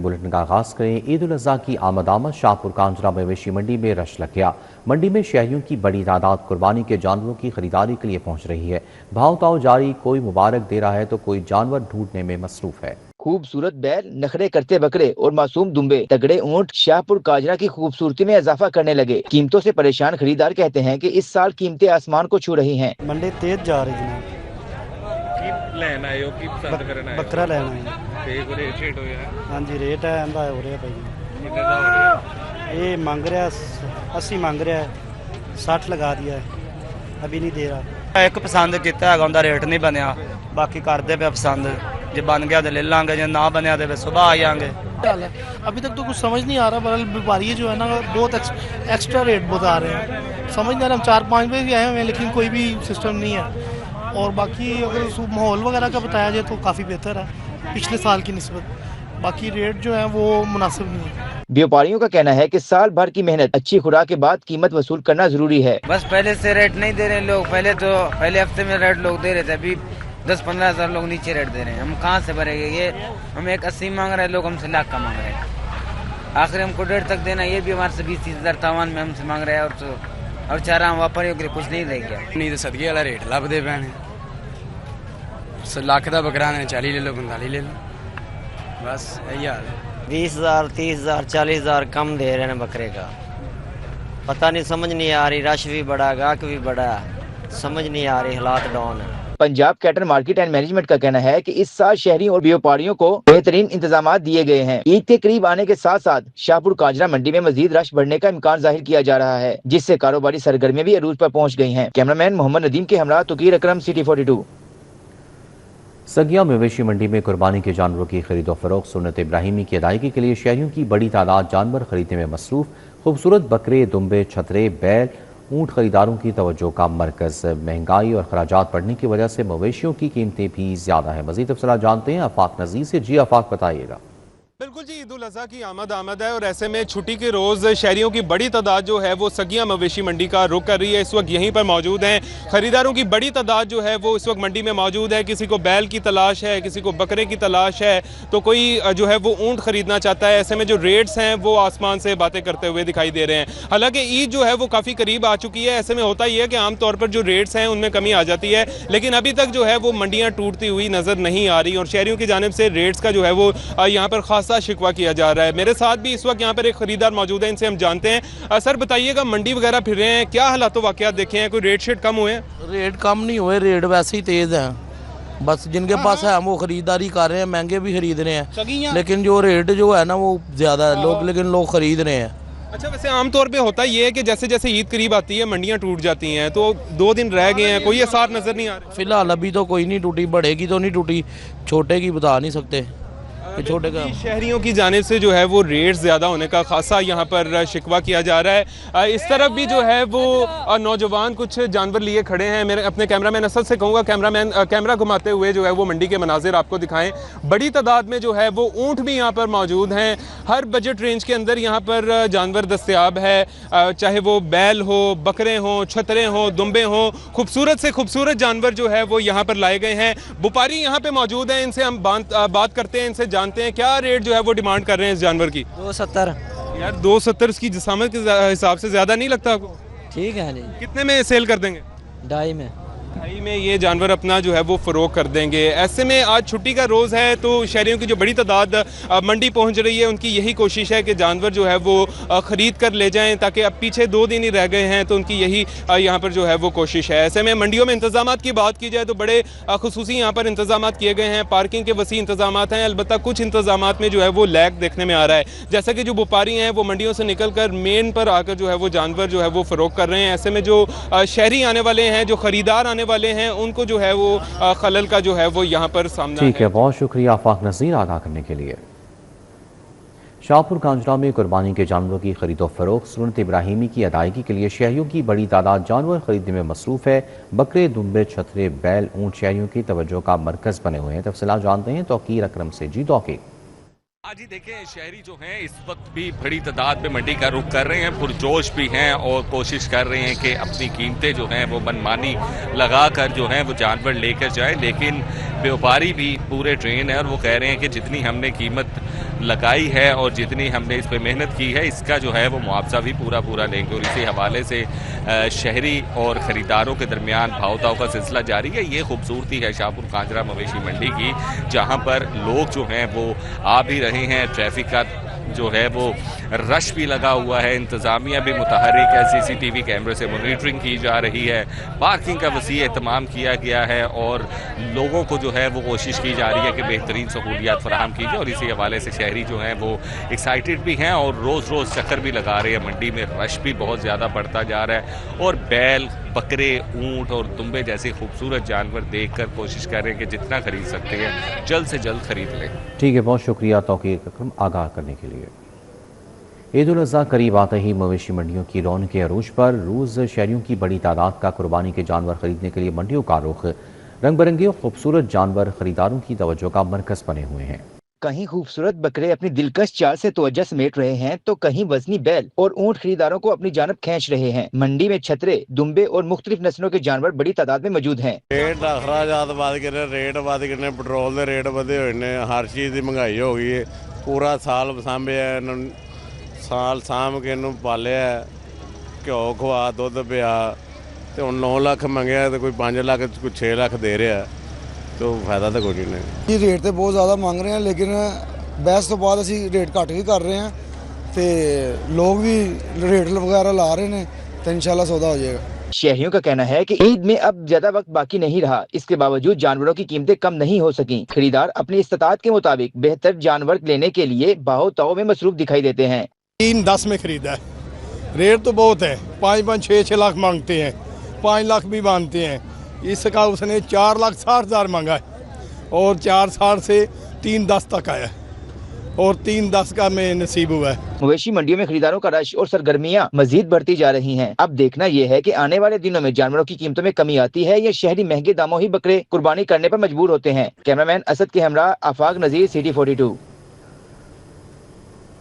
Bulletin का आगाज करें। ईद उल अज़हा की आमद शाहपुर कांजरा मवेशी मंडी में रश लग गया। मंडी में शहरियों की बड़ी तादाद कुर्बानी के जानवरों की खरीदारी के लिए पहुंच रही है। भाव ताव जारी, कोई मुबारक दे रहा है तो कोई जानवर ढूंढने में मसरूफ है। खूबसूरत बैल, नखरे करते बकरे और मासूम दुम्बे, तगड़े ऊंट शाहपुर कांजरा की खूबसूरती में इजाफा करने लगे। कीमतों से परेशान खरीदार कहते हैं कि इस साल कीमतें आसमान को छू रही हैं। मंडी तेज जा रही है। लेना है की पसंद करना है? बकरा लेना है। रेट होया? हाँ जी, रेट है आंदा हो रहा भाई। कितने का हो रहा है? ये मांग रहा है 80 मांग रहा है, 60 लगा दिया है, अभी नहीं दे रहा। एक पसंद किया है, उनका रेट नहीं बनया, बाकी करते पे पसंद, जो बन गया तो ले लांगे, जो ना बनया तो सुबह आ जाएंगे। अभी तक तो कुछ समझ नहीं आ रहा, बहरहाल व्यापारी जो है ना बहुत एक्स्ट्रा रेट बता रहे हैं। समझ नहीं आ रहा, हम 4-5 बजे भी आए हुए हैं लेकिन कोई भी सिस्टम नहीं है। और बाकी अगर माहौल वगैरह का बताया जाए तो काफ़ी बेहतर है पिछले साल की निस्बत। बाकी रेट जो है वो मुनासिब नहीं है। व्यापारियों का कहना है कि साल भर की मेहनत, अच्छी खुराक के बाद कीमत वसूल करना जरूरी है। बस पहले से रेट नहीं दे रहे लोग, पहले हफ्ते में रेट लोग दे रहे थे, अभी 10-15 हज़ार लोग नीचे रेट दे रहे हैं। हम कहाँ से भरेंगे? ये हम 80 मांग रहे हैं, लोग हमसे लाख का मांग रहे हैं। आखिर हमको 1.5 तक देना, ये भी हमारे से 20-30 हज़ार तावान में हमसे मांग रहे हैं। और चारा हम व्यापारियों के लिए कुछ नहीं रह गया। नहीं तो सदके वाला रेट लभदे पैने, लाख का बकरा ने 40 ले लो, 45 ले लो, बस यही हाल है। 20,000, 30,000, 40,000 कम दे रहे हैं बकरे का। पता नहीं, समझ नहीं आ रही। रश भी बड़ा, गाहक भी बड़ा, समझ नहीं आ रही, हालात डाउन है। Punjab cattle market and management का कहना है कि इस साल शहरियों और व्यापारियों को बेहतरीन इंतजाम दिए गए हैं। ईद के करीब आने के साथ साथ शाहपुर कांजरा मंडी में मजीद रश बढ़ने का इम्कान जाहिर किया जा रहा है, जिससे कारोबारी सरगर्मियां भी अरूज पर पहुंच गई हैं। कैमरामैन मोहम्मद नदीम के हमरा तुकीर अकरम, सिटी 42। सगिया मवेशी मंडी में कुर्बानी के जानवरों की खरीदो फरोख्त सुन्नत इब्राहिमी की अदायगी के लिए शहरियों की बड़ी तादाद जानवर खरीदने में मसरूफ। खूबसूरत बकरे, दुम्बे, छतरे, बैल, ऊँट खरीदारों की तवज्जो का मरकज। महंगाई और खराजात बढ़ने की वजह से मवेशियों की कीमतें भी ज्यादा है। मजीद तफसीलात जानते हैं आफाक नज़ीर से। जी आफाक, बताइएगा। बिल्कुल जी, ईद उल अज़हा की आमद है और ऐसे में छुट्टी के रोज़ शहरियों की बड़ी तादाद जो है वो सगिया मवेशी मंडी का रुख कर रही है। इस वक्त यहीं पर मौजूद हैं। खरीदारों की बड़ी तादाद जो है वो इस वक्त मंडी में मौजूद है। किसी को बैल की तलाश है, किसी को बकरे की तलाश है, तो कोई जो है वो ऊँट खरीदना चाहता है। ऐसे में जो रेट्स हैं वो आसमान से बातें करते हुए दिखाई दे रहे हैं। हालांकि ईद जो है वो काफ़ी करीब आ चुकी है। ऐसे में होता ही है कि आमतौर पर जो रेट्स हैं उनमें कमी आ जाती है, लेकिन अभी तक जो है वो मंडियाँ टूटती हुई नज़र नहीं आ रही और शहरियों की जानिब से रेट्स का जो है वो यहाँ पर खासा शिकवा किया जा रहा है। मेरे साथ भी इस वक्त यहाँ पर एक खरीदार मौजूद है, इनसे हम जानते हैं। सर बताइएगा, मंडी वगैरह फिर रहे हैं, क्या हालात वाकयात देखे हैं? कोई रेट शेट कम हुए हैं? रेट कम नहीं हुए, रेट वैसे ही तेज है। बस जिनके पास है वो खरीदारी कर रहे हैं, महंगे भी खरीद रहे हैं, लेकिन जो रेट जो है ना वो ज्यादा है, लेकिन लोग खरीद रहे हैं। अच्छा, वैसे आमतौर पे होता ये है कि जैसे जैसे ईद करीब आती है मंडियां टूट जाती हैं, तो 2 दिन रह गए हैं, कोई आसार नजर नहीं आ रहा। फिलहाल अभी तो कोई नहीं टूटी, बढ़ेगी तो नहीं टूटी, छोटे की बता नहीं सकते। छोटे का शहरियों की जानिब से जो है वो रेट ज़्यादा होने का खासा यहाँ पर शिकवा किया जा रहा है। इस तरफ भी जो है वो नौजवान कुछ जानवर लिए खड़े हैं। मेरे अपने कैमरामैन असद से कहूँगा कैमरा घुमाते हुए जो है वो मंडी के मनाजिर आपको दिखाएं। बड़ी तादाद में जो है वो ऊँट भी यहाँ पर मौजूद हैं। हर बजट रेंज के अंदर यहाँ पर जानवर दस्तयाब है, चाहे वो बैल हो, बकरे हों, छतरे हों, दुम्बे हों। खूबसूरत से खूबसूरत जानवर जो है वो यहाँ पर लाए गए हैं। व्यापारी यहाँ पर मौजूद हैं, इनसे हम बात करते हैं, इनसे जानते हैं क्या रेट जो है वो डिमांड कर रहे हैं इस जानवर की। 270। यार 270 की जिसामत के हिसाब से ज्यादा नहीं लगता आपको? ठीक है जी। कितने में सेल कर देंगे? 2.5 में। 2.5 में ये जानवर अपना जो है वो फरोख कर देंगे। ऐसे में आज छुट्टी का रोज़ है तो शहरियों की जो बड़ी तादाद मंडी पहुंच रही है, उनकी यही कोशिश है कि जानवर जो है वो ख़रीद कर ले जाएं, ताकि अब पीछे 2 दिन ही रह गए हैं, तो उनकी यही यहाँ पर जो है वो कोशिश है। ऐसे में मंडियों में इंतजामात की बात की जाए तो बड़े खुसूसी यहाँ पर इंतजामात किए गए हैं। पार्किंग के वसी इंतजामात हैं, अलबत्ता कुछ इंतजामात में जो है वो लैग देखने में आ रहा है। जैसे कि जो व्यापारी हैं वो मंडियों से निकल कर मेन पर आकर जो है वो जानवर जो है वो फ़रोख कर रहे हैं। ऐसे में जो शहरी आने वाले हैं, जो ख़रीदार आने वाले हैं, उनको जो है वो खलल का जो है वो यहाँ पर सामना ठीक है। बहुत शुक्रिया आफाक नज़ीर अदा करने के लिए। शाहपुर कांजरा में कुर्बानी के जानवरों की खरीदो फरोख्त सुन्नत इब्राहिमी की अदायगी के लिए शहरियों की बड़ी तादाद जानवर खरीदने में मसरूफ है। बकरे, दुम्बे, छतरे, बैल, ऊँट शहरियों की तवज्जो का मरकज बने हुए हैं। तफसीलात जानते हैं तौकीर अकरम से। जी तौकीर। आज ही देखें, शहरी जो हैं इस वक्त भी बड़ी तादाद में मंडी का रुख कर रहे हैं, पुरजोश भी हैं और कोशिश कर रहे हैं कि अपनी कीमतें जो हैं वो मनमानी लगा कर जो हैं वो जानवर लेकर जाए। लेकिन व्यापारी भी पूरे ट्रेन है और वो कह रहे हैं कि जितनी हमने कीमत लगाई है और जितनी हमने इस पे मेहनत की है, इसका जो है वो मुआवजा भी पूरा लेंगे। और इसी हवाले से शहरी और ख़रीदारों के दरमियान भाव-ताव का सिलसिला जारी है। ये खूबसूरती है शाहपुर कांजरा मवेशी मंडी की, जहाँ पर लोग जो हैं वो आ भी रहे हैं, ट्रैफिक का जो है वो रश भी लगा हुआ है, इंतज़ामिया भी मुतहर्रिक है, CCTV कैमरे से मॉनिटरिंग की जा रही है, पार्किंग का वसी एहतमाम किया गया है और लोगों को जो है वो कोशिश की जा रही है कि बेहतरीन सहूलियात फराहम की जाए। और इसी हवाले से शहरी जो हैं वो एक्साइटेड भी हैं और रोज़ चक्कर भी लगा रहे हैं। मंडी में रश भी बहुत ज़्यादा बढ़ता जा रहा है और बैल, बकरे, ऊँट और दुम्बे जैसे खूबसूरत जानवर देख कर कोशिश कर रहे हैं कि जितना खरीद सकते हैं जल्द से जल्द खरीद लें। ठीक है, बहुत शुक्रिया तौकीर अकरम आगाह करने के लिए। ईद उल अज़हा करीब आते ही मवेशी मंडियों की रौनक के अरूज पर रोज़ शहरियों की बड़ी तादाद का कुर्बानी के जानवर खरीदने के लिए मंडियों का रुख। रंग बिरंगे और खूबसूरत जानवर खरीदारों की तवज्जो का मरकज़ बने हुए हैं। कहीं खूबसूरत बकरे अपनी दिलकश चाल से तवज्जो समेट रहे हैं तो कहीं वजनी बैल और ऊंट खरीदारों को अपनी जानब खींच रहे हैं। मंडी में छतरे, दुम्बे और मुख्तलिफ नस्लों के जानवर बड़ी तादाद में मौजूद हैं। रेट अखराजात बढ़ गए, रेट बढ़ गए, पेट्रोल के रेट बढ़े हुए हैं, हर चीज़ की महंगाई हो गई है। पूरा साल सांभे साल साम के पालिया, घ्यो खवा, दुध पिया, तो हम 9 लाख मंगया तो कोई 5 लाख, कोई 6 लाख दे रहा है, तो फायदा तो कोई नहीं। ये रेट तो बहुत ज़्यादा मांग रहे हैं, लेकिन बहस तो बाद असी रेट घट भी कर रहे हैं, तो लोग भी रेट वगैरह ला रहे हैं, तो इंशाल्लाह सौदा हो जाएगा। शहरियों का कहना है कि ईद में अब ज्यादा वक्त बाकी नहीं रहा, इसके बावजूद जानवरों की कीमतें कम नहीं हो सकी। खरीदार अपनी इस्तात के मुताबिक बेहतर जानवर लेने के लिए बाहो ताओ में मसरूफ दिखाई देते हैं। 3-10 में खरीदा है, रेट तो बहुत है, 5-6 लाख मांगते हैं, 5 लाख भी मांगते हैं। इसका उसने 4,60,000 मांगा है और 4,60 से 3,10 तक आया और 3,10 का में नसीब हुआ है। मवेशी मंडियों में खरीदारों का रश और सरगर्मियां मजीद बढ़ती जा रही हैं। अब देखना यह है कि आने वाले दिनों में जानवरों की कीमतों में कमी आती है या शहरी महंगे दामों ही बकरे कुर्बानी करने पर मजबूर होते हैं। कैमरामैन असद के हमरा, आफाक नजीर, सिटी 42।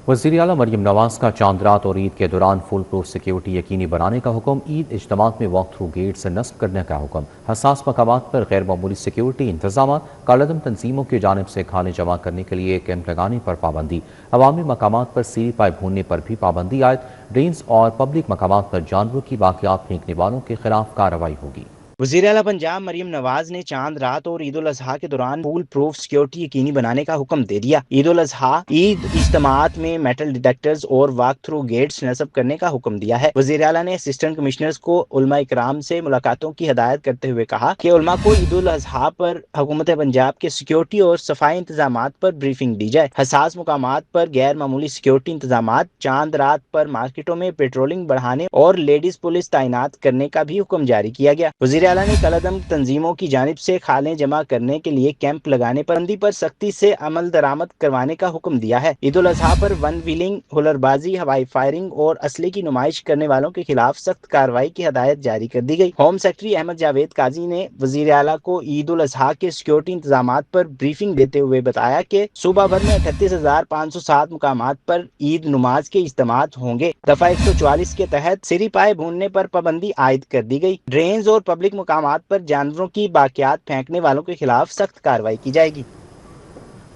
वज़ीर आला मरियम नवाज का चांद रात और ईद के दौरान फुल प्रूफ सिक्योरिटी यकीनी बनाने का हुक्म। ईद इज्तिमात में वॉक थ्रू गेट से नस्ब करने का हुक्म। हसास मकामात पर गैर मामूली सिक्योरिटी इंतजाम। कालादम तंजीमों की जानिब से खाने जमा करने के लिए कैंप लगाने पर पाबंदी। अवामी मकामात पर सीरी पाइप भूनने पर भी पाबंदी आयद। ड्रेन्स और पब्लिक मकामात पर जानवरों की बाकियात फेंकने वालों के खिलाफ कार्रवाई होगी। वज़ीर आला पंजाब मरियम नवाज ने चांद रात और ईद उल अजहा के दौरान फुल प्रूफ सिक्योरिटी यकीनी बनाने का हुक्म दे दिया। ईद उल अजहा ईद इज्तिमात में मेटल डिटेक्टर्स और वॉक थ्रू गेट्स नस्ब करने का हुक्म दिया है। वज़ीर आला ने असिस्टेंट कमिश्नर्स को उलमा इकराम से मुलाकातों की हिदायत करते हुए कहा कि उलमा को ईद उल अजहा पर हुकूमत पंजाब के सिक्योरिटी और सफाई इंतजामात पर ब्रीफिंग दी जाए। हसास मुकामात पर गैर मामूली सिक्योरिटी इंतजामात, चांद रात पर मार्केटों में पेट्रोलिंग बढ़ाने और लेडीज पुलिस तैनात करने का भी हुक्म जारी किया गया। वज़ीर आला ने कलदम तंजीमों की जानिब से खाने जमा करने के लिए कैंप लगाने पर बंदी पर सख्ती से अमल दरामद करवाने का हुक्म दिया है। ईद उल अजहा पर वन व्हीलिंग, हुलरबाजी, हवाई फायरिंग और असले की नुमाइश करने वालों के खिलाफ सख्त कार्रवाई की हिदायत जारी कर दी गई। होम सेक्रेटरी अहमद जावेद काजी ने वज़ीर आला को ईद उल अजहा के सिक्योरिटी इंतजामात पर ब्रीफिंग देते हुए बताया कि सूबा भर में 38,507 मुकामात पर ईद नमाज के इज्तिमात होंगे। दफा 144 के तहत सिरी पाए भूनने पर पाबंदी आयद कर दी गई। ड्रेन्स और पब्लिक मुकामात पर जानवरों की बाकियात फेंकने वालों के खिलाफ सख्त कार्रवाई की जाएगी।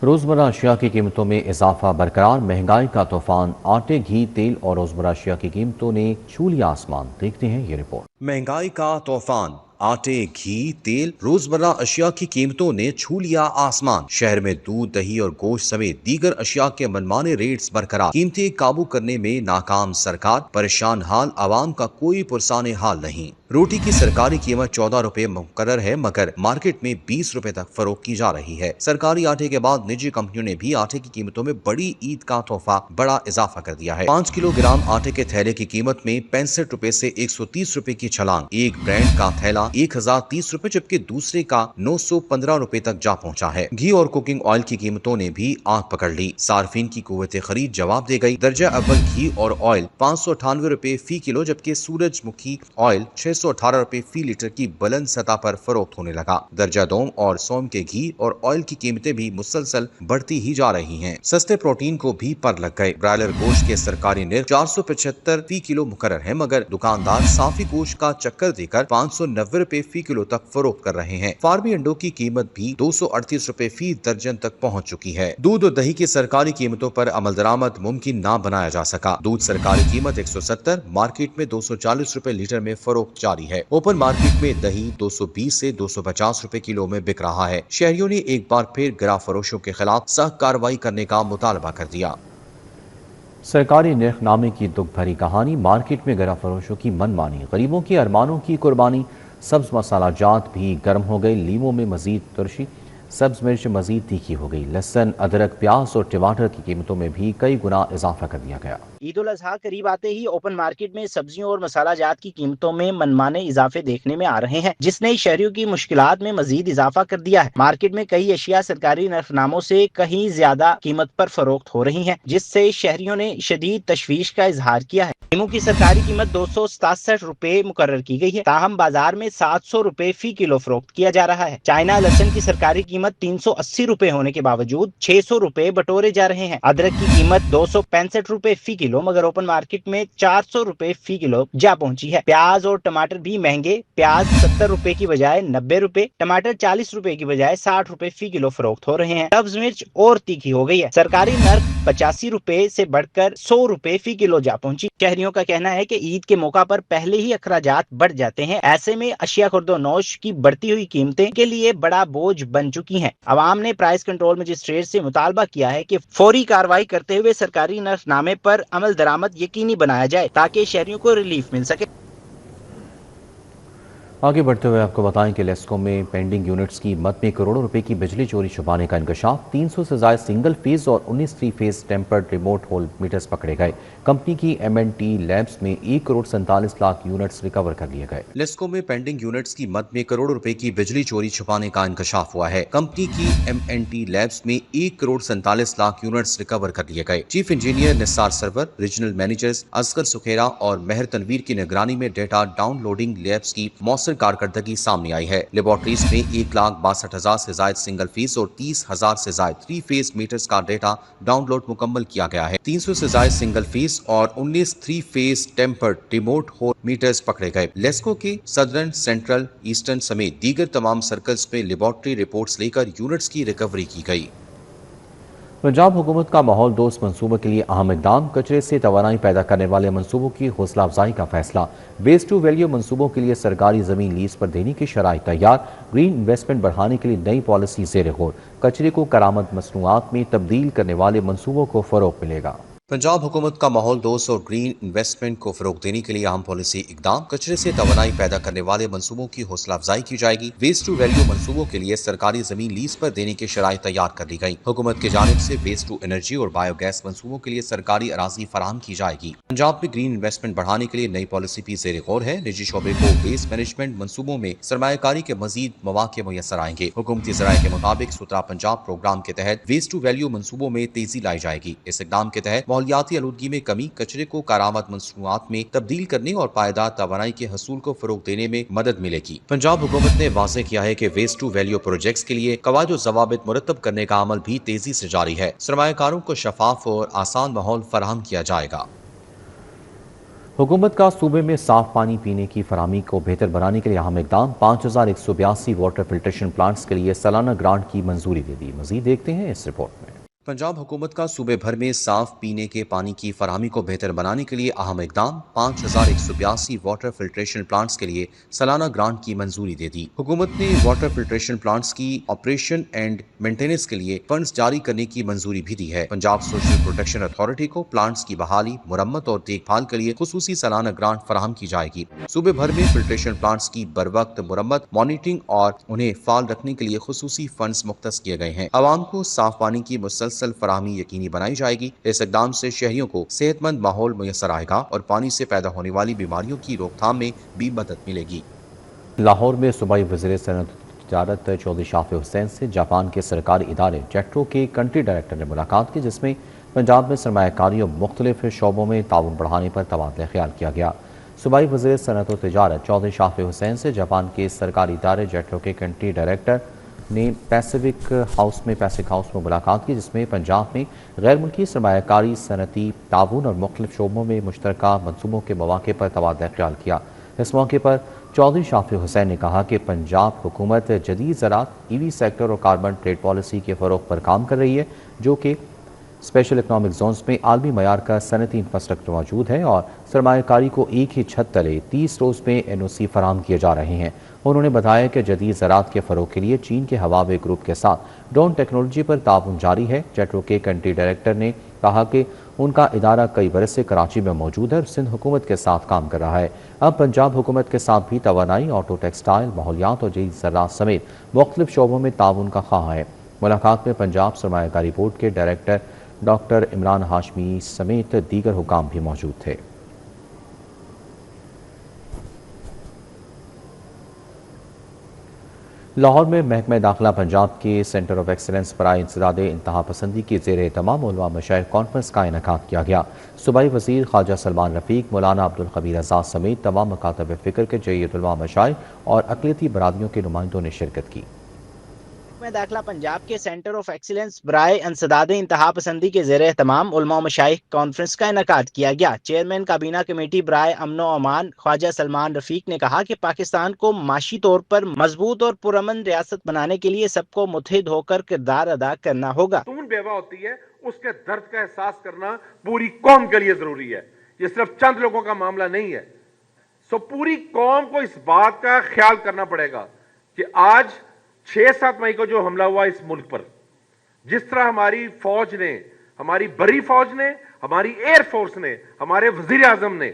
रोजमर्रा अशिया की कीमतों में इजाफा बरकरार। महंगाई का तूफान। आटे, घी, तेल और रोजमर्रा अशिया की कीमतों ने छू लिया आसमान। देखते हैं ये रिपोर्ट। महंगाई का तूफान। आटे, घी, तेल, रोजमर्रा अशिया की कीमतों ने छू लिया आसमान। शहर में दूध, दही और गोश्त समेत दीगर अशिया के मनमाने रेट्स बरकरार। कीमतें काबू करने में नाकाम सरकार। परेशान हाल आवाम का कोई पुरसाने हाल नहीं। रोटी की सरकारी कीमत 14 रुपए मुकर्रर है, मगर मार्केट में 20 रुपए तक फरोख्त की जा रही है। सरकारी आटे के बाद निजी कंपनियों ने भी आटे की कीमतों में बड़ी ईद का तोहफा बड़ा इजाफा कर दिया है। 5 किलोग्राम आटे के थैले की कीमत में 65 रुपए से 130 रुपए की छलांग। एक ब्रांड का थैला 1030 रुपए जबकि दूसरे का 915 रुपए तक जा पहुंचा है। घी और कुकिंग ऑयल की कीमतों ने भी आंख पकड़ ली। सार्फिन की कुव्वत खरीद जवाब दे गई। दर्जा अव्वल घी और ऑयल 598 रुपए फी किलो जबकि सूरजमुखी ऑयल 618 रुपए फी लीटर की बुलंद सतह पर फरोख्त होने लगा। दर्जा दोम और सोम के घी और ऑयल की कीमतें भी मुसलसल बढ़ती ही जा रही हैं। सस्ते प्रोटीन को भी पर लग गए। ब्रायलर गोश्त के सरकारी निर्ख 475 फी किलो मुकर्रर है, मगर दुकानदार साफी गोश्त का चक्कर देकर 590 रुपए फी किलो तक फरोख्त कर रहे हैं। फार्मी अंडों की कीमत भी 238 रुपए फी दर्जन तक पहुँच चुकी है। दूध और दही की सरकारी कीमतों पर अमल दरामद मुमकिन ना बनाया जा सका। दूध सरकारी कीमत 170, मार्केट में 240 रुपए लीटर में फरोख्त जारी है। ओपन मार्केट में दही 220 से 250 रुपए किलो में बिक रहा है। शहरियों ने एक बार फिर गिरा फरोशों के खिलाफ सख्त कार्रवाई करने का मुतालबा कर दिया। सरकारी निर्खनामे की दुख भरी कहानी, मार्केट में गिरा फरोशों की मनमानी, गरीबों के अरमानों की कुर्बानी। सब्ज मसाला जात भी गर्म हो गई, लीमों में मजीद तुर्शी, सब्ज मिर्च मजीद तीखी हो गई। लहसुन, अदरक, प्याज और टमाटर की कीमतों में भी कई गुना इजाफा कर दिया गया। ईद उल अजहा करीब आते ही ओपन मार्केट में सब्जियों और मसाला जात की कीमतों में मनमाने इजाफे देखने में आ रहे हैं, जिसने शहरियों की मुश्किलात में मजीद इजाफा कर दिया है। मार्केट में कई अशिया सरकारी नरफनामों से कहीं ज्यादा कीमत पर फरोख्त हो रही हैं, जिससे शहरियों ने शदीद तशवीश का इजहार किया है। लीमू की सरकारी कीमत 267 रुपए मुकर्रर की गई है, ताहम बाजार में 700 रुपए फी किलो फरोख्त किया जा रहा है। चाइना लहसुन की सरकारी कीमत 380 रुपए होने के बावजूद 600 रुपए बटोरे जा रहे हैं। अदरक की कीमत 265 रुपए फी किलो, मगर ओपन मार्केट में 400 रुपए फी किलो जा पहुंची है। प्याज और टमाटर भी महंगे, प्याज 70 रुपए की बजाय 90 रुपए, टमाटर 40 रुपए की बजाय 60 रुपए फी किलो फरोख्त हो रहे हैं। सब्ज मिर्च और तीखी हो गई है, सरकारी नर्ख 85 रुपए से बढ़कर 100 रुपए फी किलो जा पहुंची। शहरियों का कहना है कि ईद के मौका पर पहले ही अखराजात बढ़ जाते हैं, ऐसे में अशिया खुर्दोनोश की बढ़ती हुई कीमतें के लिए बड़ा बोझ बन चुकी हैं। अवाम ने प्राइस कंट्रोल मजिस्ट्रेट से मुतालबा किया है कि फौरी कार्रवाई करते हुए सरकारी नर्खनामे पर अमल दरामद यकीनी बनाया जाए ताकि शहरियों को रिलीफ मिल सके। आगे बढ़ते हुए आपको बताएं कि लेस्को में पेंडिंग यूनिट्स की मद में करोड़ों रुपए की बिजली चोरी छुपाने का इंकशाफ। 300 से ज्यादा सिंगल फेज और 19 three phase tampered remote hole meters पकड़े गए। कंपनी की M&T लैब्स में 1 करोड़ 47 लाख यूनिट्स रिकवर कर लिए गए। लेस्को में पेंडिंग यूनिट्स की मद में करोड़ों रुपए की बिजली चोरी छुपाने का इंकशाफ हुआ है। कंपनी की M&T लैब्स में 1 करोड़ 47 लाख यूनिट्स रिकवर कर लिए गए। Chief engineer Nisar Sarwar, regional managers Asghar Sukhera और मेहर तनवीर की निगरानी में डेटा डाउनलोडिंग लैब्स की मौसर कारकर्दगी सामने आई है। लेबोरेटरीज में 1,62,000 से ज्यादा सिंगल फेज और 30,000 से ज्यादा थ्री फेज मीटर्स का डेटा डाउनलोड मुकम्मल किया गया है। 300 से ज्यादा सिंगल फेज और 19 three phase tampered remote hole meters पकड़े गए। लेस्को के सदर्न, सेंट्रल, ईस्टर्न समेत दीगर तमाम सर्कल्स में लेबोरेटरी रिपोर्ट्स लेकर यूनिट्स की रिकवरी की गई। पंजाब हुकूमत का माहौल दोस्त मंसूबों के लिए अहम इकदाम। कचरे से तवानाई पैदा करने वाले मंसूबों की हौसला अफजाई का फैसला। वेस्ट टू वैल्यू मंसूबों के लिए सरकारी जमीन लीज पर देने की शराइत तैयार। ग्रीन इन्वेस्टमेंट बढ़ाने के लिए नई पॉलिसी ज़ेर गौर। कचरे को करामद मसनूआत में तब्दील करने वाले मंसूबों को फरोग मिलेगा। पंजाब हुकूमत का माहौल दोस्त और ग्रीन इन्वेस्टमेंट को फरोग देने के लिए अहम पॉलिसी इकदाम। कचरे से तवानाई पैदा करने वाले मंसूबों की हौसला अफजाई की जाएगी। वेस्ट टू वैल्यू मंसूबों के लिए सरकारी जमीन लीज पर देने की शराइत तैयार कर ली गई। हुकूमत की जानिब से वेस्ट टू एनर्जी और बायोगैस मंसूबों के लिए सरकारी अराजी फराहम की जाएगी। पंजाब में ग्रीन इन्वेस्टमेंट बढ़ाने के लिए नई पॉलिसी भी ज़ेर गौर है। निजी शोबे को वेस्ट मैनेजमेंट मंसूबों में सरमायाकारी के मजीद मौके मुयसर आएंगे। हुकूमती ज़राए के मुताबिक सुथरा पंजाब प्रोग्राम के तहत वेस्ट टू वैल्यू मंसूबों में तेजी लाई जाएगी। इस इकदाम के तहत माहौलियाती आलूदगी में कमी, कचरे को कारामद मसनूआत में तब्दील करने और पायदार तवानाई के हसूल को फरोग देने में मदद मिलेगी। पंजाब हुकूमत ने वाज़ेह किया है कि वेस्ट टू वैल्यू प्रोजेक्ट्स के लिए कवायद व ज़वाबित मुरतब करने का अमल भी तेजी से जारी है। सरमायाकारों को शफाफ और आसान माहौल फराहम किया जाएगा। हुकूमत का सूबे में साफ पानी पीने की फराहमी को बेहतर बनाने के लिए अहम इकदाम। 5182 वाटर फिल्ट्रेशन प्लांट्स के लिए सालाना ग्रांट की मंजूरी दे दी। मजीद देखते हैं इस रिपोर्ट में। पंजाब हुकूमत का सूबे भर में साफ पीने के पानी की फराहमी को बेहतर बनाने के लिए अहम इकदाम। 5182 वाटर फिल्ट्रेशन प्लांट्स के लिए सालाना ग्रांट की मंजूरी दे दी। हुकूमत ने वाटर फिल्ट्रेशन प्लांट्स की ऑपरेशन एंड मेंटेनेंस के लिए फंड्स जारी करने की मंजूरी भी दी है। पंजाब सोशल प्रोटेक्शन अथॉरिटी को प्लांट्स की बहाली, मुरम्मत और देखभाल के लिए खुसूसी सालाना ग्रांट फराहम की जाएगी। सूबे भर में फिल्ट्रेशन प्लांट्स की बरवक्त मुरम्मत, मॉनिटरिंग और उन्हें फाल रखने के लिए खुसूसी फंड्स मुख्तस किए गए हैं। आवाम को साफ पानी की मुसलसल फराहमी यकीनी बनाई जाएगी। इस इक़दाम से शहरियों को सेहतमंद माहौल मुयसर आएगा और पानी से पैदा होने वाली बीमारियों की रोकथाम में भी मदद मिलेगी। लाहौर में सूबाई वज़ीर सनअत तिजारत चौधरी शाफी हुसैन से जापान के सरकारी इदारे जेट्रो के कंट्री डायरेक्टर ने मुलाकात की, जिसमें पंजाब में सरमायाकारी और मुख्तलिफ शोबों में ताउन बढ़ाने पर तबादला ख्याल किया गया। सूबाई वज़ीर सनअत तिजारत चौधरी शाफी हुसैन से जापान के सरकारी इदारे जेट्रो के कंट्री डायरेक्टर ने पैसिफिक हाउस में मुलाकात की, जिसमें पंजाब में गैर मुल्की सरमायाकारी, सनती ताउन और मुख्तलिफ शोबों में मुश्तरका मनसूबों के मौके पर तबादला ख्याल किया। इस मौके पर चौधरी शाफी हुसैन ने कहा कि पंजाब हुकूमत जदीद ज़राअत, EV सेक्टर और कार्बन ट्रेड पॉलिसी के फ़रोग़ पर काम कर रही है, जो कि स्पेशल इकनॉमिक जोन्स में आलमी मयार का सनती इंफ्रास्ट्रक्चर मौजूद है और सरमायाकारी को एक ही छत तले 30 रोज़ में NOC फराहम किए जा रहे हैं। उन्होंने बताया कि जदीद ज़राअत के फ़रोग़ के लिए चीन के हवावे ग्रुप के साथ ड्रोन टेक्नोलॉजी पर ताउन जारी है। जेट्रो के कंट्री डायरेक्टर ने कहा कि उनका इदारा कई बरस से कराची में मौजूद है और सिंध हुकूमत के साथ काम कर रहा है। अब पंजाब हुकूमत के साथ भी तवानाई, ऑटो टेक्सटाइल, माहौलियात और जदीद ज़राअत समेत मुख्तलिफ शोबों में ताउन का ख्वाह है। मुलाकात में पंजाब सरमायाकारी बोर्ड के डायरेक्टर डॉक्टर इमरान हाशमी समेत दीगर हुकाम भी मौजूद थे। लाहौर में महकमा दाखिला पंजाब के सेंटर ऑफ एक्सीलेंस बराए इंसदाद इंतहा पसंदी की ज़ेर तमाम उलमा मशाइख कॉन्फ्रेंस का इनेकाद किया गया। सूबाई वज़ीर ख्वाजा सलमान रफ़ीक, मौलाना अब्दुल खबीर आज़ाद समेत तमाम मकातब फ़िक्र के जय्यद उलमा मशाइख और अक़लियती बरादरियों के नुमाइंदों ने शिरकत की। में दाखिला पंजाब के सेंटर ऑफ एक्सीलेंस बराए इंसदाद इंतहा पसंदी के ज़ेर तमाम उलमा मशाइख कॉन्फ्रेंस का इनेकाद किया गया। चेयरमैन काबीना कमेटी बराए अमन व अमान ख्वाजा सलमान रफ़ीक ने कहा कि पाकिस्तान को माशी तौर पर मजबूत और पुरअमन रियासत बनाने के लिए सबको मुत्तहिद होकर किरदार अदा करना होगा। खून बेवा होती है, उसके दर्द का एहसास करना पूरी कौम के लिए जरूरी है। ये सिर्फ चंद लोगों का मामला नहीं है। सो पूरी कौम को इस बात का ख्याल करना पड़ेगा कि आज 6-7 मई को जो हमला हुआ इस मुल्क पर, जिस तरह हमारी फौज ने, हमारी बड़ी फौज ने, हमारी एयर फोर्स ने, हमारे वजीर आजम ने,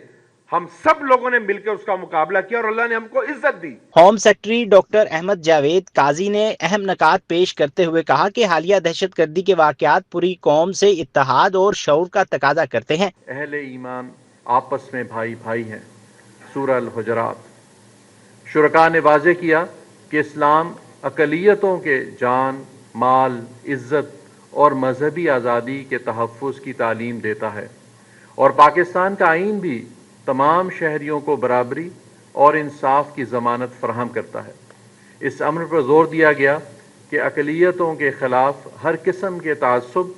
हम सब लोगों ने मिलकर उसका मुकाबला किया और अल्लाह ने हमको इज्जत दी। Home secretary doctor Ahmad Javed Qazi ने अहम नकात पेश करते हुए कहा कि हालिया दहशतगर्दी के वाकयात पूरी कौम से इत्तेहाद और शऊर का तकाजा करते हैं। अहले ईमान आपस में भाई भाई हैं। सूरह अल हुजरात। शुरका ने वाज़े किया कि इस्लाम अक़लियतों के जान, माल, इज़्ज़त और मजहबी आज़ादी के तहफ़्फ़ुज़ की तालीम देता है और पाकिस्तान का आईन भी तमाम शहरियों को बराबरी और इंसाफ की ज़मानत फराहम करता है। इस अमर पर जोर दिया गया कि अक़लियतों के ख़िलाफ़ हर किस्म के तासुब,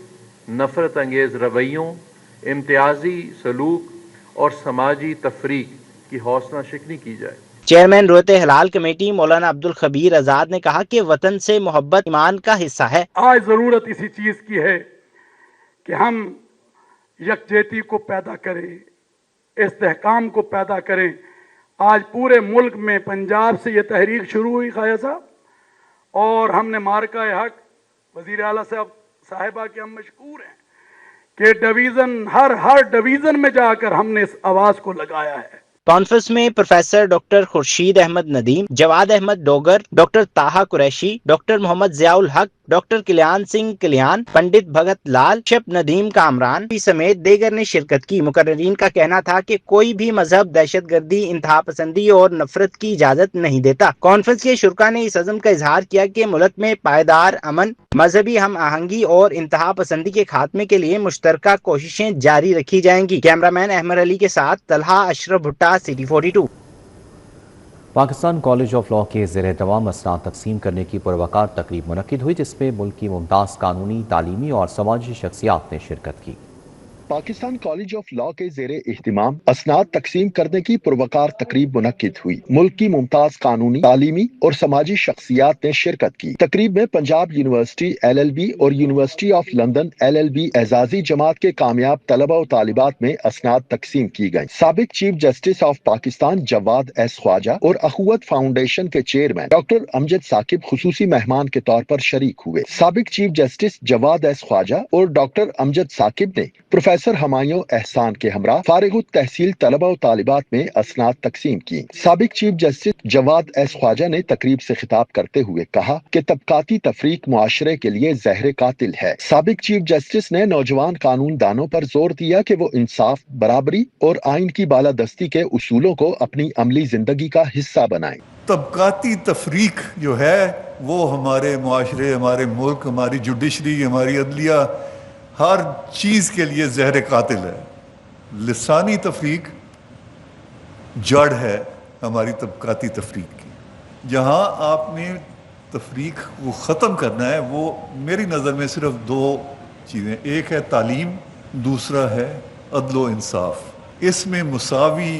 नफ़रत अंगेज़ रवैयों, इम्तियाज़ी सलूक और समाजी तफरीक की हौसला शिकनी की जाए। चेयरमैन रोते हलाल कमेटी मौलाना अब्दुल खबीर आज़ाद ने कहा कि वतन से मोहब्बत ईमान का हिस्सा है। आज ज़रूरत इसी चीज़ की है कि हम यकजहती को पैदा करें, इस्तेहकाम को पैदा करें। आज पूरे मुल्क में पंजाब से ये तहरीक शुरू हुई ख्वाजा साहब, और हमने मार्का हक वज़ीर आला साहिबा के हम मशकूर हैं कि डिवीज़न हर डिवीज़न में जाकर हमने इस आवाज़ को लगाया है। कॉन्फ्रेंस में professor doctor Khurshid Ahmad Nadeem, Jawad Ahmad Dogar, doctor Taha Qureshi, doctor Mohammad Ziaul हक, डॉक्टर कल्याण सिंह कल्याण, पंडित भगत लाल, शप नदीम कामरान समेत दीगर ने शिरकत की। मुकर्ररीन का कहना था कि कोई भी मजहब दहशतगर्दी, इंतहा पसंदी और नफरत की इजाजत नहीं देता। कॉन्फ्रेंस के शुरका ने इस अज़म का इजहार किया कि मुल्क में पायदार अमन, मजहबी हम आहंगी और इंतहा पसंदी के खात्मे के लिए मुश्तरका कोशिशें जारी रखी जाएंगी। कैमरामैन अहमद अली के साथ तलहा अशरफ भुट्टा, city 42। Pakistan college of law के ज़ेर तमाम असनाद तकसीम करने की पुरवकार तकरीब मुनक्किद हुई, जिसमें मुल्क की मुमताज़ कानूनी, तालीमी और समाजी शख्सियात ने शिरकत की। पाकिस्तान कॉलेज ऑफ लॉ के ज़ेरे इह्तिमाम असनाद तकसीम करने की पुरवकार तकरीब मुनक्किद हुई। मुल्क की मुमताज कानूनी, तालीमी और समाजी शख्सियात ने शिरकत की। तकरीब में पंजाब यूनिवर्सिटी LLB और यूनिवर्सिटी ऑफ लंदन LLB एजाजी जमात के कामयाब तलबा और तालिबात में असनाद तकसीम की गयी। साबिक chief justice of Pakistan Jawad S Khawaja और अखुवत फाउंडेशन के चेयरमैन डॉक्टर अमजद साकिब खुसूसी मेहमान के तौर पर शरीक हुए। साबिक chief justice Jawad S Khawaja और डॉक्टर अमजद साकिब ने प्रोफेसर हमायूं एहसान के हमरा फारिगुत तहसील तलबा और तालिबात में असनाद तकसीम की। साबिक chief justice Jawad S Khawaja ने तकरीब से खिताब करते हुए कहा कि तबकाती तफरीक मुआशरे के लिए जहर कातिल है। साबिक चीफ जस्टिस ने नौजवान कानून दानों पर जोर दिया कि वो इंसाफ, बराबरी और आइन की बालादस्ती के उसूलों को अपनी अमली जिंदगी का हिस्सा बनाएं। तबकाती तफरीक जो है वो हमारे मुआशरे, हमारे मुल्क, हमारी जुडिशरी, हमारी अदलिया, हर चीज़ के लिए जहर कातिल है। लिसानी तफरीक जड़ है हमारी तबकाती तफरीक की। जहाँ आपने तफरीक वो ख़त्म करना है, वो मेरी नज़र में सिर्फ दो चीज़ें, एक है तालीम, दूसरा है अदल व इंसाफ। इसमें मुसावी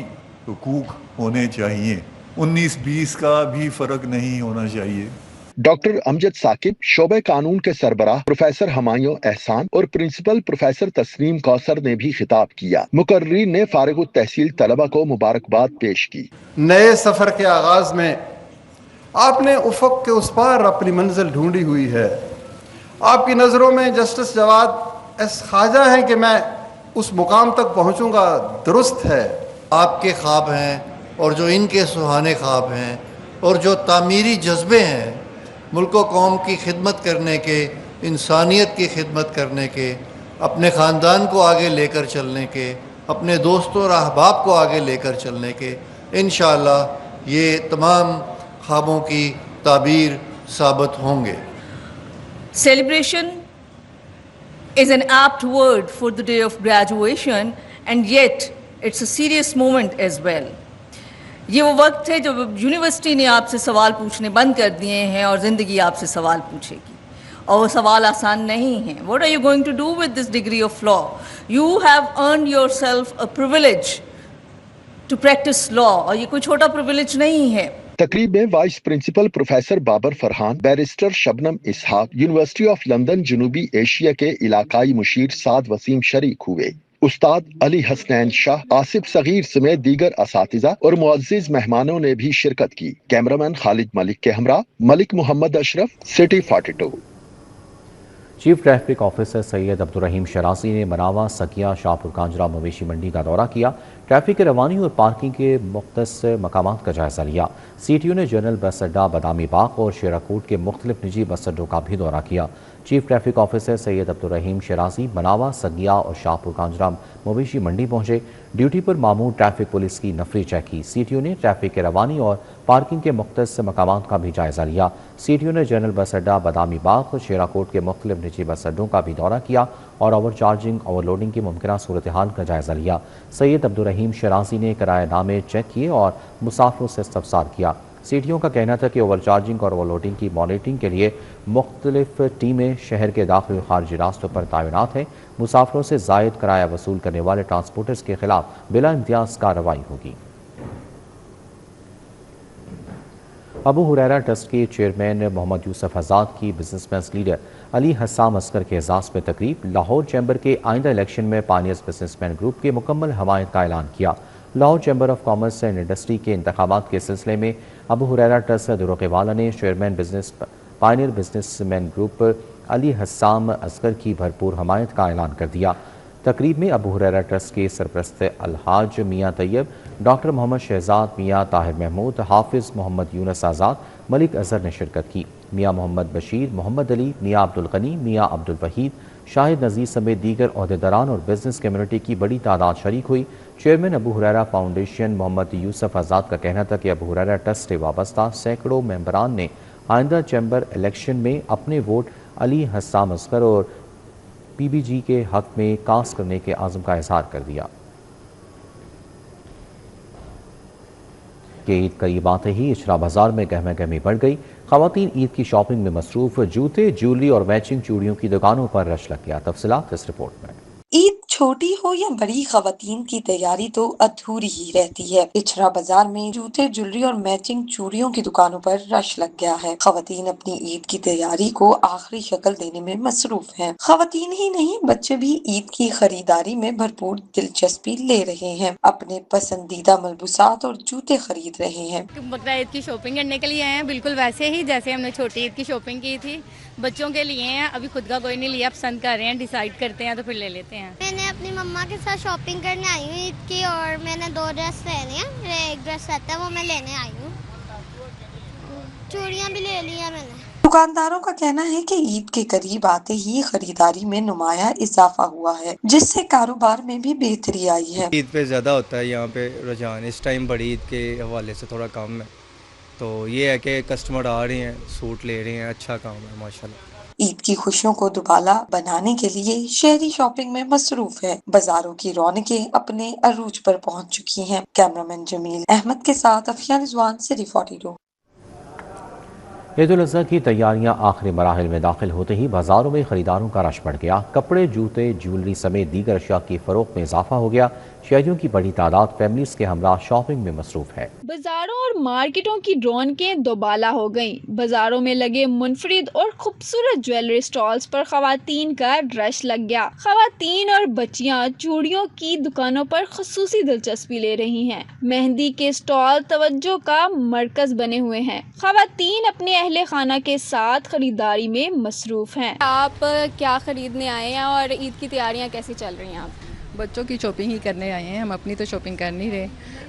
हुकूक होने चाहिए। 19-20 का भी फ़र्क नहीं होना चाहिए। डॉक्टर अमजद साकिब, शोबे कानून के सरबराह प्रोफेसर हमायूं एहसान और प्रिंसिपल प्रोफेसर तस्लीम कौसर ने भी खिताब किया। मुकर्रीर ने फारिग तहसील तलबा को मुबारकबाद पेश की। नए सफ़र के आगाज़ में आपने उफ़क़ के उस पार अपनी मंजिल ढूंढी हुई है। आपकी नज़रों में जस्टिस जवाद एस ख्वाजा हैं कि मैं उस मुकाम तक पहुँचूँगा, दुरुस्त है। आपके ख्वाब हैं और जो इनके सुहाने ख्वाब हैं और जो तामीरी जज्बे हैं, मुल्क व कौम की खिदमत करने के, इंसानियत की खिदमत करने के, अपने ख़ानदान को आगे लेकर चलने के, अपने दोस्तों और अहबाब को आगे लेकर चलने के, इंशाअल्लाह ये तमाम ख्वाबों की ताबीर साबित होंगे। Celebration is an apt word for the day of graduation, and yet it's a serious moment as well. یہ وہ وقت ہے جب یونیورسٹی نے آپ سے سوال پوچھنے بند کر دیے ہیں اور زندگی آپ سے سوال پوچھے گی، اور وہ سوال آسان نہیں ہیں۔ What are you going to do with this degree of law? You have earned yourself a privilege to practice law، اور یہ کوئی چھوٹا privilege نہیں ہے۔ تقریب میں vice principal professor Babar Farhan, barrister Shabnam Ishaq, university of London جنوبی ایشیا کے علاقائی مشیر سعد وسیم شریک ہوئے۔ استاد علی حسنین شاہ، آصف صغیر سمیت دیگر اساتذہ اور معزز مہمانوں نے بھی شرکت کی۔ کیمرامین خالد ملک کے ہمراہ ملک محمد اشرف، سٹی 42۔ چیف ٹریفک آفیسر سید عبدالرحیم شرازی نے مناوا، سکیا، شاہپور کانجرا مویشی منڈی کا دورہ کیا۔ ٹریفک کی روانی اور پارکنگ کے مختص مقامات کا جائزہ لیا۔ سی ٹی یو نے جنرل بس اڈہ، بادامی باغ اور شیراکوٹ کے مختلف نجی بس اڈوں کا بھی دورہ کیا۔ چیف ٹریفک آفیسر سید عبدالرحیم شرازی مناوا، سگیا اور شاہپور کانجرا مویشی منڈی پہنچے۔ ڈیوٹی پر معمور ٹریفک پولیس کی نفری چیک کی۔ سی ٹی یو نے ٹریفک کی روانی اور پارکنگ کے مختص مقامات کا بھی جائزہ لیا۔ سی ٹی یو نے جنرل بس اڈہ، بادامی باغ، شیراکوٹ کے مختلف نجی بس اڈوں کا بھی دورہ کیا اور اوور چارجنگ، اوور لوڈنگ کی ممکنہ صورتحال کا جائزہ لیا۔ سید عبدالرحیم شرازی نے کرایہ نامے چیک کیے اور مسافروں سے استفسار کیا۔ سی ٹی یو کا کہنا تھا کہ اوور چارجنگ اور اوور لوڈنگ کی مانیٹرنگ کے لیے مختلف ٹیمیں شہر کے داخلی اور خارجی راستوں پر تعینات ہیں۔ مسافروں سے زائد کرایہ وصول کرنے والے ٹرانسپورٹرز کے خلاف بلا امتیاز کارروائی ہوگی۔ ابو ہریرہ ٹرسٹ کے چیئرمین محمد یوسف آزاد کی بزنس مین لیڈر علی حسام اصغر کے اعزاز میں تقریب۔ لاہور چیمبر کے آئندہ الیکشن میں پائنیئرز بزنس مین گروپ کے مکمل حمایت کا اعلان کیا۔ Lahore chamber of commerce and industry کے انتخابات کے سلسلے میں ابو ہریرہ ٹرسٹ دروقے والا نے chairman pioneer businessman group Ali Husam Asghar کی بھرپور حمایت کا اعلان کر دیا۔ تقریب میں ابو ہریرہ ٹرسٹ کے سرپرست الحاج میاں طیب، ڈاکٹر محمد شہزاد، میاں طاہر محمود، حافظ محمد یونس آزاد، ملک اظہر نے شرکت کی۔ میاں محمد بشیر، محمد علی، میاں عبدالغنی، میاں عبدالوحید، شاہد نذیر سمیت دیگر عہدیداران اور بزنس کمیونٹی کی بڑی تعداد شریک ہوئی۔ چیئرمین ابو ہریرہ فاؤنڈیشن محمد یوسف آزاد کا کہنا تھا کہ ابو ہریرہ ٹرسٹ سے وابستہ سینکڑوں ممبران نے آئندہ چیمبر الیکشن میں اپنے ووٹ علی حسام اصغر اور پی بی جی کے حق میں کاسٹ کرنے کے عزم کا اظہار کر دیا۔ کہ عید قریب آتے ہی اچھرا بازار میں گہما گہمی بڑھ گئی۔ خواتین عید کی شاپنگ میں مصروف، جوتے، جیولری اور میچنگ چوڑیوں کی دکانوں پر رش لگ گیا۔ تفصیلات اس رپورٹ میں۔ عید چھوٹی ہو یا بڑی، خواتین کی تیاری تو ادھوری ہی رہتی ہے۔ اچھرا بازار میں جوتے، جیولری اور میچنگ چوڑیوں کی دکانوں پر رش لگ گیا ہے۔ خواتین اپنی عید کی تیاری کو آخری شکل دینے میں مصروف ہیں۔ خواتین ہی نہیں، بچے بھی عید کی خریداری میں بھرپور دلچسپی لے رہے ہیں، اپنے پسندیدہ ملبوسات اور جوتے خرید رہے ہیں۔ بقرہ عید کی شاپنگ کرنے کے لیے ہیں، بالکل ویسے ہی جیسے ہم نے چھوٹی عید کی شاپنگ کی تھی۔ بچوں کے لیے ہیں، ابھی خود کا کوئی نہیں لیا، پسند کر رہے ہیں، ڈیسائیڈ کرتے ہیں تو پھر لے لیتے ہیں۔ میں نے اپنی مما کے ساتھ شاپنگ کرنے آئی ہوں عید کی، اور میں نے 2 ڈریس لینے ہیں، میرا ایک ڈریس رہتا ہے وہ میں لینے آئی ہوں۔ چوڑیاں بھی لے لی ہیں میں نے۔ دکانداروں کا کہنا ہے کہ عید کے قریب آتے ہی خریداری میں نمایاں اضافہ ہوا ہے، جس سے کاروبار میں بھی بہتری آئی ہے۔ عید پہ زیادہ ہوتا ہے یہاں پہ رجحان، اس ٹائم بڑی عید کے حوالے سے تھوڑا کم ہے، تو یہ ہے کہ کسٹمر آ رہے ہیں، سوٹ لے رہے ہیں، اچھا کام ہے ماشاءاللہ۔ عید کی خوشیوں کو دوبالا بنانے کے لیے شہری شاپنگ میں مصروف ہے۔ بازاروں کی رونقیں اپنے عروج پر پہنچ چکی ہیں۔ کیمرامین جمیل احمد کے ساتھ افیہ رضوان، سٹی 42۔ عید الاضحیٰ کی تیاریاں آخری مراحل میں داخل ہوتے ہی بازاروں میں خریداروں کا رش بڑھ گیا۔ کپڑے، جوتے، جیولری سمیت دیگر اشیاء کی فروخت میں اضافہ ہو گیا۔ شہریوں کی بڑی تعداد فیملیز کے ہمراہ شاپنگ میں مصروف ہے۔ بازاروں اور مارکیٹوں کی رونقیں دوبالا ہو گئیں۔ بازاروں میں لگے منفرد اور خوبصورت جویلری سٹالز پر خواتین کا رش لگ گیا۔ خواتین اور بچیاں چوڑیوں کی دکانوں پر خصوصی دلچسپی لے رہی ہیں۔ مہندی کے سٹال توجہ کا مرکز بنے ہوئے ہیں۔ خواتین اپنے اہل خانہ کے ساتھ خریداری میں مصروف ہیں۔ آپ کیا خریدنے آئے ہیں اور عید کی تیاریاں کیسی چل رہی ہیں آپ؟ بچوں کی شاپنگ ہی کرنے آئے ہیں، ہم اپنی تو شاپنگ کر نہیں رہے۔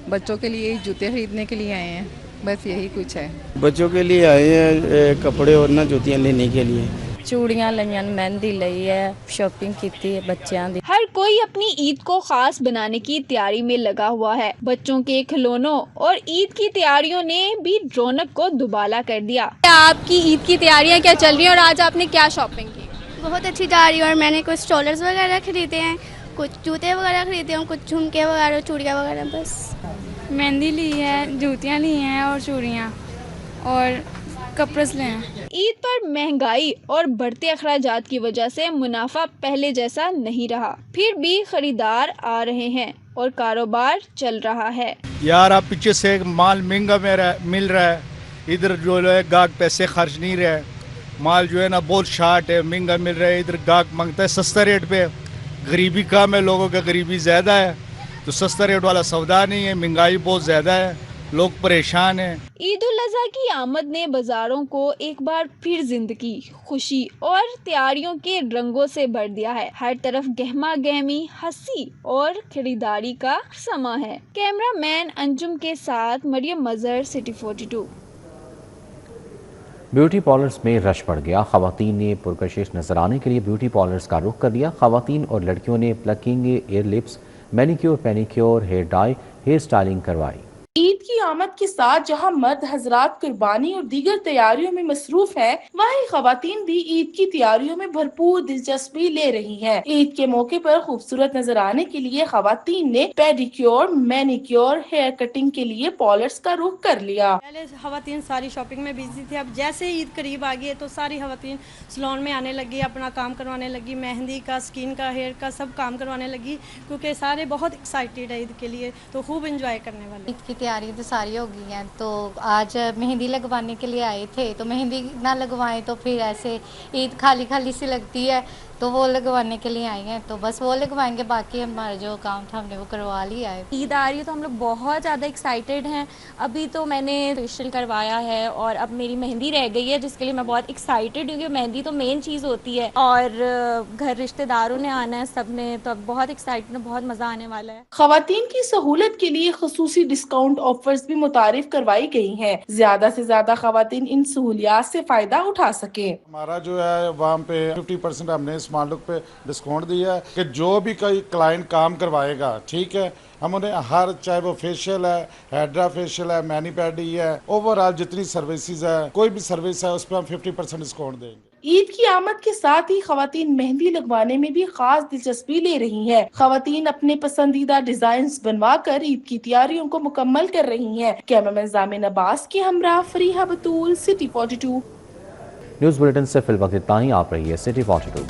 بچوں کے لیے جوتے خریدنے کے لیے آئے ہیں، بس یہی کچھ ہے۔ بچوں کے لیے آئے ہیں کپڑے اور نہ جوتیاں لینے کے لیے۔ چوڑیاں لئیاں، مہندی لئی ہے، شاپنگ کی ہے بچیاں دی۔ ہر کوئی اپنی عید کو خاص بنانے کی تیاری میں لگا ہوا ہے۔ بچوں کے کھلونوں اور عید کی تیاریوں نے بھی رونق کو دوبالا کر دیا۔ آپ کی عید کی تیاریاں کیا چل رہی ہیں اور آج آپ نے کیا شاپنگ کی؟ بہت اچھی جا رہی ہے اور میں نے کچھ اسٹالرز وغیرہ خریدے ہیں، کچھ جوتے وغیرہ خریدے ہیں، کچھ جھمکے وغیرہ، چوڑیاں وغیرہ، بس مہندی لی ہے، جوتیاں لی ہیں اور چوڑیاں اور کپڑے لے ہیں۔ عید پر مہنگائی اور بڑھتے اخراجات کی وجہ سے منافع پہلے جیسا نہیں رہا، پھر بھی خریدار آ رہے ہیں اور کاروبار چل رہا ہے۔ یار آپ پیچھے سے مال مہنگا مل رہا ہے، ادھر جو ہے گاہک پیسے خرچ نہیں رہے، مال جو ہے نا بہت شارٹ ہے، مہنگا مل رہا ہے، ادھر گاہک مانگتا ہے سستا ریٹ پہ۔ غریبی کم ہے، لوگوں کا غریبی زیادہ ہے تو سستا ریٹ والا سودا نہیں ہے، مہنگائی بہت زیادہ ہے، لوگ پریشان ہیں۔ عید الاضحیٰ کی آمد نے بازاروں کو ایک بار پھر زندگی، خوشی اور تیاریوں کے رنگوں سے بھر دیا ہے۔ ہر طرف گہما گہمی، ہنسی اور خریداری کا سما ہے۔ کیمرہ مین انجم کے ساتھ مریم مظہر، سٹی 42۔ بیوٹی پارلرز میں رش بڑھ گیا۔ خواتین نے پرکشش نظر آنے کے لیے بیوٹی پارلرز کا رخ کر لیا۔ خواتین اور لڑکیوں نے پلکنگ، ایئر lips, manicure, pedicure, hair dye, hair styling کروائی۔ عید کی آمد کے ساتھ جہاں مرد حضرات قربانی اور دیگر تیاریوں میں مصروف ہیں، وہیں خواتین بھی عید کی تیاریوں میں بھرپور دلچسپی لے رہی ہیں۔ عید کے موقع پر خوبصورت نظر آنے کے لیے خواتین نے پیڈیکیور، مینیکیور، ہیئر کٹنگ کے لیے پارلرز کا رخ کر لیا۔ پہلے خواتین ساری شاپنگ میں بیزی تھی، اب جیسے عید قریب آ گئی ہے تو ساری خواتین سلون میں آنے لگی، اپنا کام کروانے لگی، مہندی کا، سکن کا، ہیئر کا، سب کام کروانے لگی، کیونکہ سارے بہت ایکسائٹیڈ ہے عید کے لیے، تو خوب انجوائے کرنے والے۔ عید کی تیاری تو ساری ہو گئی ہیں، تو آج مہندی لگوانے کے لیے آئے تھے، تو مہندی نہ لگوائیں تو پھر ایسے عید خالی خالی سی لگتی ہے، تو وہ لگوانے کے لیے آئے ہیں، تو بس وہ لگوائیں گے، باقی ہمارا جو کام تھا ہم نے وہ کروا لیا ہے۔ عید آ رہی ہے تو ہم لوگ بہت زیادہ ایکسائٹیڈ ہیں۔ ابھی تو میں نے فیشیل کروایا ہے اور اب میری مہندی رہ گئی ہے، جس کے لیے میں بہت ایکسائٹیڈ ہوں، کہ مہندی تو مین چیز ہوتی ہے اور گھر رشتہ داروں نے آنا ہے سب نے، تو اب بہت ایکسائٹیڈ ہے، بہت مزہ آنے والا ہے۔ خواتین کی سہولت کے لیے خصوصی ڈسکاؤنٹ آفرز بھی متعارف کروائی گئی ہیں، زیادہ سے زیادہ خواتین ان سہولیات سے فائدہ اٹھا سکیں۔ ہمارا جو ہے وہاں پہ 50% ہم نے اسمارٹ لک پہ ڈسکاؤنٹ دیا ہے کہ جو بھی کوئی کلائنٹ کام کروائے گا، ٹھیک ہے، ہم انہیں ہر، چاہے وہ فیشیل ہے، ہیڈرا فیشیل ہے، مینی پیڈی ہے، اوور آل جتنی سروسز ہے، کوئی بھی سروس ہے اس پہ ہم 50% ڈسکاؤنٹ دیں گے۔ عید کی آمد کے ساتھ ہی خواتین مہندی لگوانے میں بھی خاص دلچسپی لے رہی ہیں۔ خواتین اپنے پسندیدہ ڈیزائنز بنوا کر عید کی تیاریوں کو مکمل کر رہی ہیں۔ کیمرامین زامن عباس کے ہمراہ فریحہ بطول، سٹی 42۔ نیوز بلیٹن سے فی الوقت اتنا ہی، آپ رہیے سٹی 42۔